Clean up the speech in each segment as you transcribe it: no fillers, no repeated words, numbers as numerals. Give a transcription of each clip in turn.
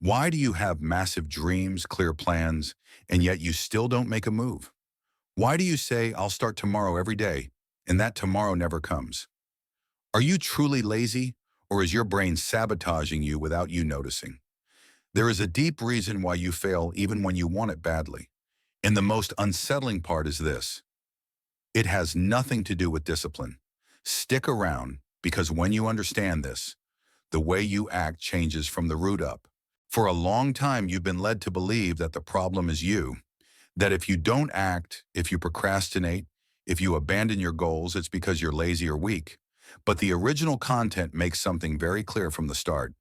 Why do you have massive dreams, clear plans, and yet you still don't make a move? Why do you say, I'll start tomorrow every day, and that tomorrow never comes? Are you truly lazy, or is your brain sabotaging you without you noticing? There is a deep reason why you fail even when you want it badly. And the most unsettling part is this. It has nothing to do with discipline. Stick around, because when you understand this, the way you act changes from the root up. For a long time, you've been led to believe that the problem is you, that if you don't act, if you procrastinate, if you abandon your goals, it's because you're lazy or weak. But the original content makes something very clear from the start.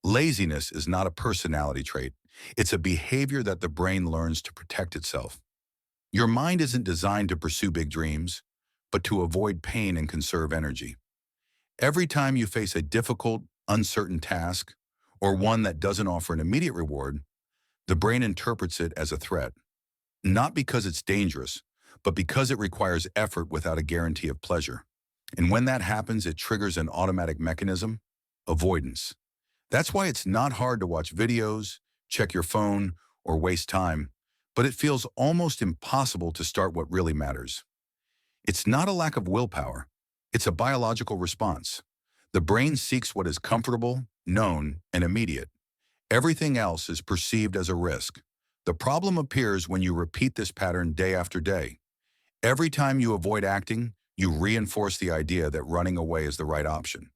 Laziness is not a personality trait. It's a behavior that the brain learns to protect itself. Your mind isn't designed to pursue big dreams, but to avoid pain and conserve energy. Every time you face a difficult, uncertain task, or one that doesn't offer an immediate reward, the brain interprets it as a threat. Not because it's dangerous, but because it requires effort without a guarantee of pleasure. And when that happens, it triggers an automatic mechanism: avoidance. That's why it's not hard to watch videos, check your phone, or waste time, but it feels almost impossible to start what really matters. It's not a lack of willpower. It's a biological response. The brain seeks what is comfortable, known, and immediate. Everything else is perceived as a risk. The problem appears when you repeat this pattern day after day. Every time you avoid acting, you reinforce the idea that running away is the right option.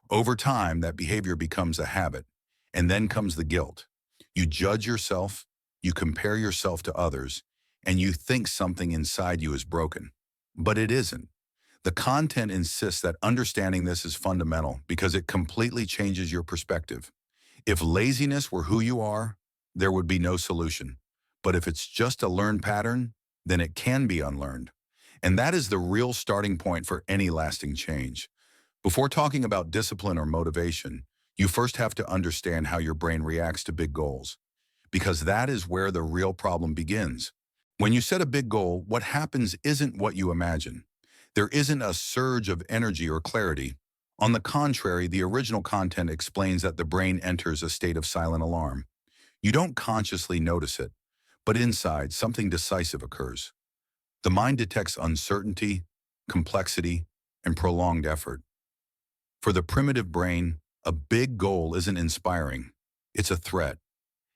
Over time, that behavior becomes a habit, and then comes the guilt. You judge yourself, you compare yourself to others, and you think something inside you is broken. But it isn't. The content insists that understanding this is fundamental because it completely changes your perspective. If laziness were who you are, there would be no solution. But if it's just a learned pattern, then it can be unlearned. And that is the real starting point for any lasting change. Before talking about discipline or motivation, you first have to understand how your brain reacts to big goals, because that is where the real problem begins. When you set a big goal, what happens isn't what you imagine. There isn't a surge of energy or clarity. On the contrary, the original content explains that the brain enters a state of silent alarm. You don't consciously notice it, but inside, something decisive occurs. The mind detects uncertainty, complexity, and prolonged effort. For the primitive brain, a big goal isn't inspiring. It's a threat.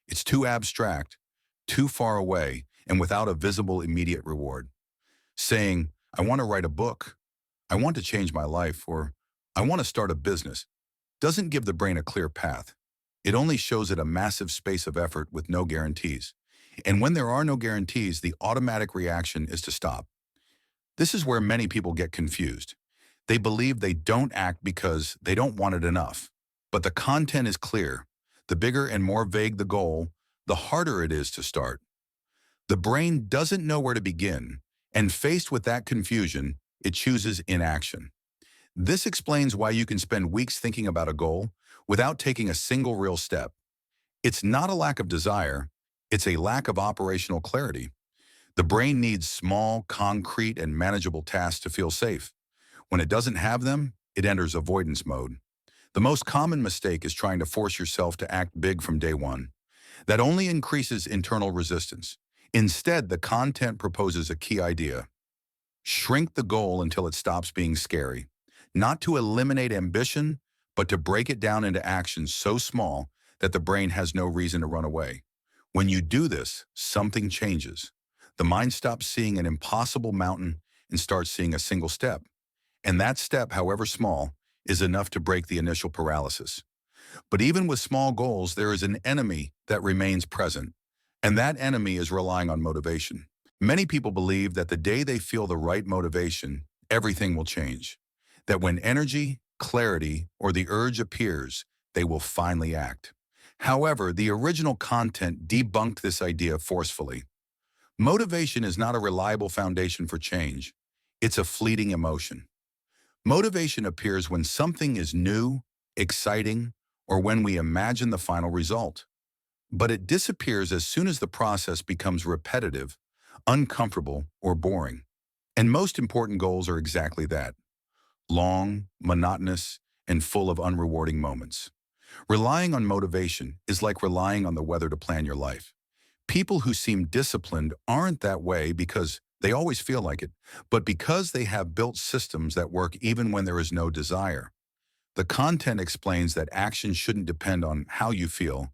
It's too abstract, too far away, and without a visible immediate reward. Saying, I want to write a book, I want to change my life, or I want to start a business, doesn't give the brain a clear path. It only shows it a massive space of effort with no guarantees. And when there are no guarantees, the automatic reaction is to stop. This is where many people get confused. They believe they don't act because they don't want it enough. But the content is clear. The bigger and more vague the goal, the harder it is to start. The brain doesn't know where to begin, and faced with that confusion, it chooses inaction. This explains why you can spend weeks thinking about a goal without taking a single real step. It's not a lack of desire, it's a lack of operational clarity. The brain needs small, concrete, and manageable tasks to feel safe. When it doesn't have them, it enters avoidance mode. The most common mistake is trying to force yourself to act big from day one. That only increases internal resistance. Instead, the content proposes a key idea. Shrink the goal until it stops being scary. Not to eliminate ambition, but to break it down into actions so small that the brain has no reason to run away. When you do this, something changes. The mind stops seeing an impossible mountain and starts seeing a single step. And that step, however small, is enough to break the initial paralysis. But even with small goals, there is an enemy that remains present. And that enemy is relying on motivation. Many people believe that the day they feel the right motivation, everything will change. That when energy, clarity, or the urge appears, they will finally act. However, the original content debunked this idea forcefully. Motivation is not a reliable foundation for change. It's a fleeting emotion. Motivation appears when something is new, exciting, or when we imagine the final result. But it disappears as soon as the process becomes repetitive, uncomfortable, or boring. And most important goals are exactly that: long, monotonous, and full of unrewarding moments. Relying on motivation is like relying on the weather to plan your life. People who seem disciplined aren't that way because they always feel like it, but because they have built systems that work even when there is no desire. The content explains that action shouldn't depend on how you feel,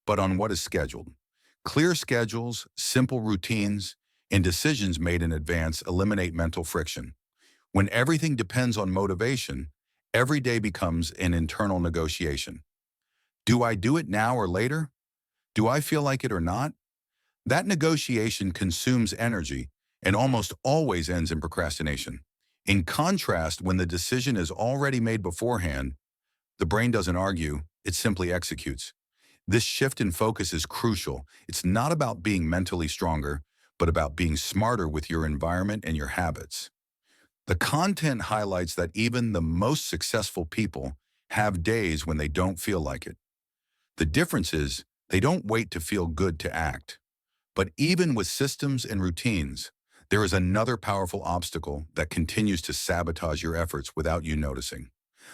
but on what is scheduled. Clear schedules, simple routines, and decisions made in advance eliminate mental friction. When everything depends on motivation, every day becomes an internal negotiation. Do I do it now or later? Do I feel like it or not? That negotiation consumes energy and almost always ends in procrastination. In contrast, when the decision is already made beforehand, the brain doesn't argue, it simply executes. This shift in focus is crucial. It's not about being mentally stronger, but about being smarter with your environment and your habits. The content highlights that even the most successful people have days when they don't feel like it. The difference is they don't wait to feel good to act. But even with systems and routines, there is another powerful obstacle that continues to sabotage your efforts without you noticing: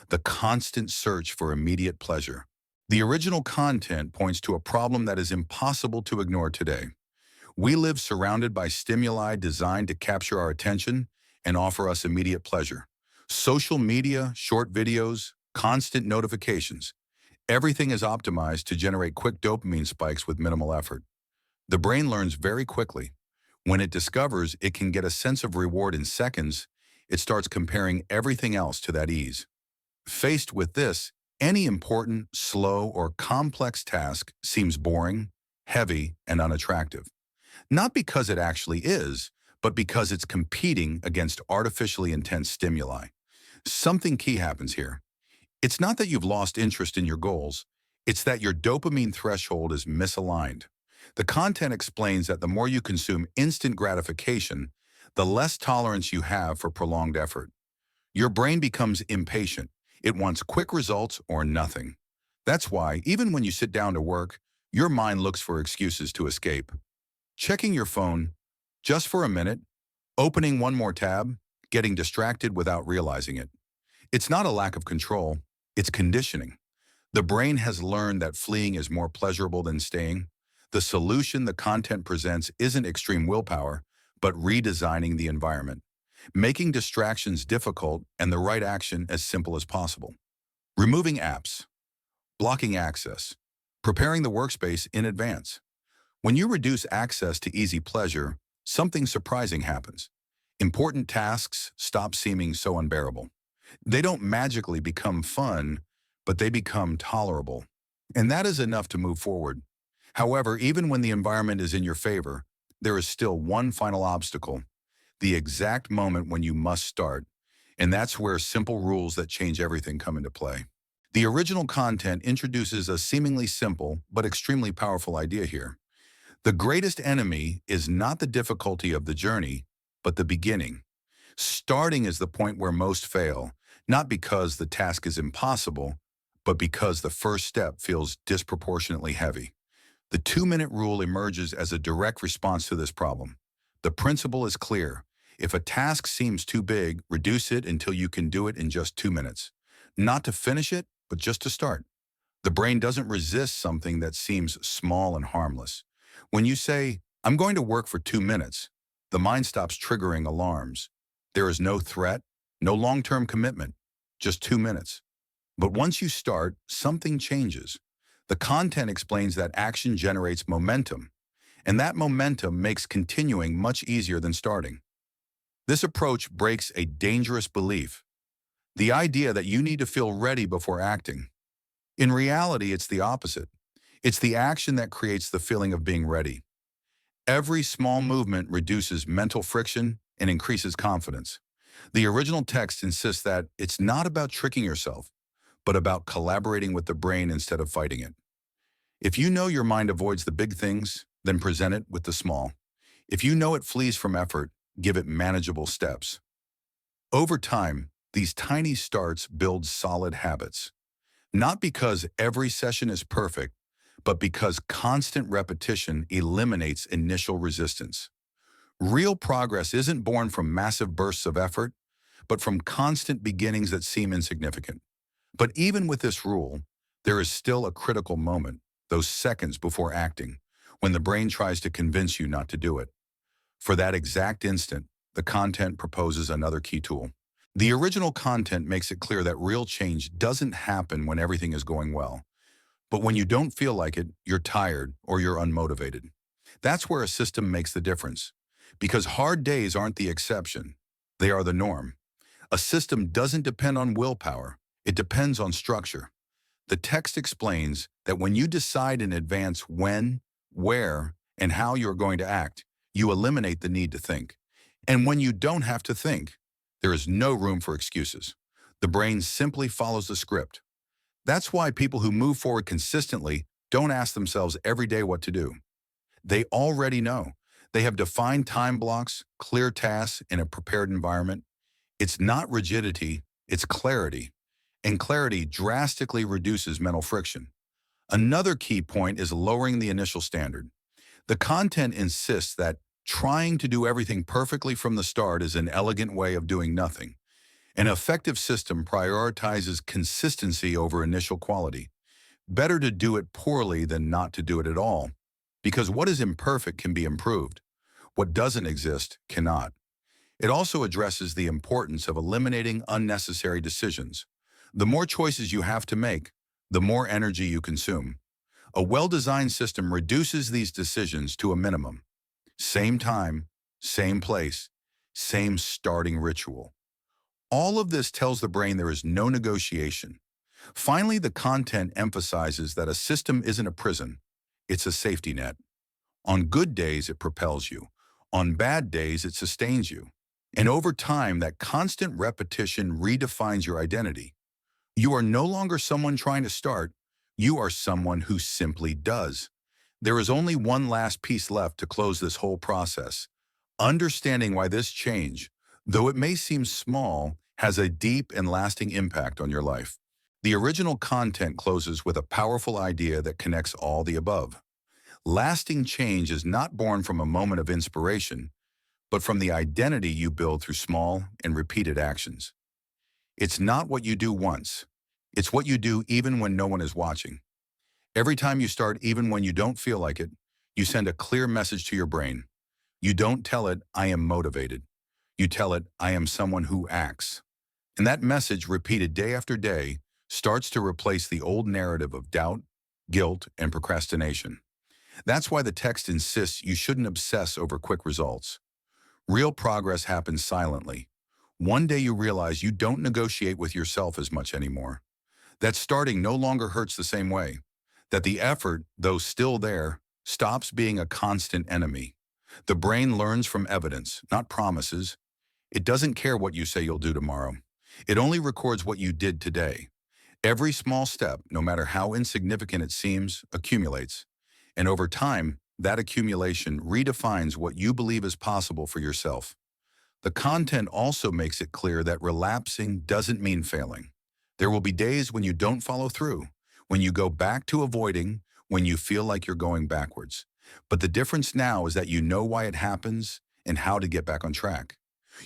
the constant search for immediate pleasure. The original content points to a problem that is impossible to ignore today. We live surrounded by stimuli designed to capture our attention and offer us immediate pleasure. Social media, short videos, constant notifications. Everything is optimized to generate quick dopamine spikes with minimal effort. The brain learns very quickly. When it discovers it can get a sense of reward in seconds, it starts comparing everything else to that ease. Faced with this, any important, slow, or complex task seems boring, heavy, and unattractive. Not because it actually is, but because it's competing against artificially intense stimuli. Something key happens here. It's not that you've lost interest in your goals, it's that your dopamine threshold is misaligned. The content explains that the more you consume instant gratification, the less tolerance you have for prolonged effort. Your brain becomes impatient. It wants quick results or nothing. That's why, even when you sit down to work, your mind looks for excuses to escape. Checking your phone just for a minute, opening one more tab, getting distracted without realizing it. It's not a lack of control, it's conditioning. The brain has learned that fleeing is more pleasurable than staying. The solution the content presents isn't extreme willpower, but redesigning the environment, making distractions difficult and the right action as simple as possible. Removing apps, blocking access, preparing the workspace in advance. When you reduce access to easy pleasure, something surprising happens. Important tasks stop seeming so unbearable. They don't magically become fun, but they become tolerable. And that is enough to move forward. However, even when the environment is in your favor, there is still one final obstacle: the exact moment when you must start. And that's where simple rules that change everything come into play. The original content introduces a seemingly simple but extremely powerful idea here. The greatest enemy is not the difficulty of the journey, but the beginning. Starting is the point where most fail, not because the task is impossible, but because the first step feels disproportionately heavy. The 2-minute rule emerges as a direct response to this problem. The principle is clear. If a task seems too big, reduce it until you can do it in just 2 minutes. Not to finish it, but just to start. The brain doesn't resist something that seems small and harmless. When you say, "I'm going to work for 2 minutes," the mind stops triggering alarms. There is no threat, no long-term commitment, just 2 minutes. But once you start, something changes. The content explains that action generates momentum, and that momentum makes continuing much easier than starting. This approach breaks a dangerous belief: the idea that you need to feel ready before acting. In reality, it's the opposite. It's the action that creates the feeling of being ready. Every small movement reduces mental friction and increases confidence. The original text insists that it's not about tricking yourself, but about collaborating with the brain instead of fighting it. If you know your mind avoids the big things, then present it with the small. If you know it flees from effort, give it manageable steps. Over time, these tiny starts build solid habits. Not because every session is perfect, but because constant repetition eliminates initial resistance. Real progress isn't born from massive bursts of effort, but from constant beginnings that seem insignificant. But even with this rule, There is still a critical moment, those seconds before acting, when the brain tries to convince you not to do it. For that exact instant, the content proposes another key tool. The original content makes it clear that real change doesn't happen when everything is going well, but when you don't feel like it, you're tired or you're unmotivated. That's where a system makes the difference. Because hard days aren't the exception, they are the norm. A system doesn't depend on willpower, it depends on structure. The text explains that when you decide in advance when, where, and how you're going to act, you eliminate the need to think. And when you don't have to think, there is no room for excuses. The brain simply follows the script. That's why people who move forward consistently don't ask themselves every day what to do. They already know. They have defined time blocks, clear tasks, in a prepared environment. It's not rigidity, it's clarity. And clarity drastically reduces mental friction. Another key point is lowering the initial standard. The content insists that trying to do everything perfectly from the start is an elegant way of doing nothing. An effective system prioritizes consistency over initial quality. Better to do it poorly than not to do it at all, because what is imperfect can be improved. What doesn't exist cannot. It also addresses the importance of eliminating unnecessary decisions. The more choices you have to make, the more energy you consume. A well-designed system reduces these decisions to a minimum. Same time, same place, same starting ritual. All of this tells the brain there is no negotiation. Finally, the content emphasizes that a system isn't a prison, it's a safety net. On good days, it propels you. On bad days, it sustains you. And over time, that constant repetition redefines your identity. You are no longer someone trying to start, you are someone who simply does. There is only one last piece left to close this whole process. Understanding why this change, though it may seem small, has a deep and lasting impact on your life. The original content closes with a powerful idea that connects all the above. Lasting change is not born from a moment of inspiration, but from the identity you build through small and repeated actions. It's not what you do once. It's what you do even when no one is watching. Every time you start, even when you don't feel like it, you send a clear message to your brain. You don't tell it, I am motivated. You tell it, I am someone who acts. And that message, repeated day after day, starts to replace the old narrative of doubt, guilt, and procrastination. That's why the text insists you shouldn't obsess over quick results. Real progress happens silently. One day you realize you don't negotiate with yourself as much anymore. That starting no longer hurts the same way. That the effort, though still there, stops being a constant enemy. The brain learns from evidence, not promises. It doesn't care what you say you'll do tomorrow. It only records what you did today. Every small step, no matter how insignificant it seems, accumulates. And over time, that accumulation redefines what you believe is possible for yourself. The content also makes it clear that relapsing doesn't mean failing. There will be days when you don't follow through, when you go back to avoiding, when you feel like you're going backwards. But the difference now is that you know why it happens and how to get back on track.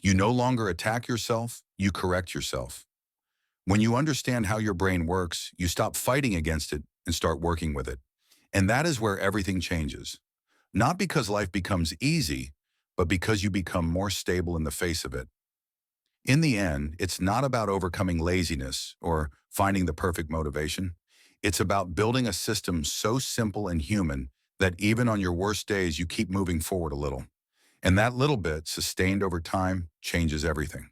You no longer attack yourself, you correct yourself. When you understand how your brain works, you stop fighting against it and start working with it. And that is where everything changes. Not because life becomes easy, but because you become more stable in the face of it. In the end, it's not about overcoming laziness or finding the perfect motivation. It's about building a system so simple and human that even on your worst days, you keep moving forward a little. And that little bit, sustained over time, changes everything.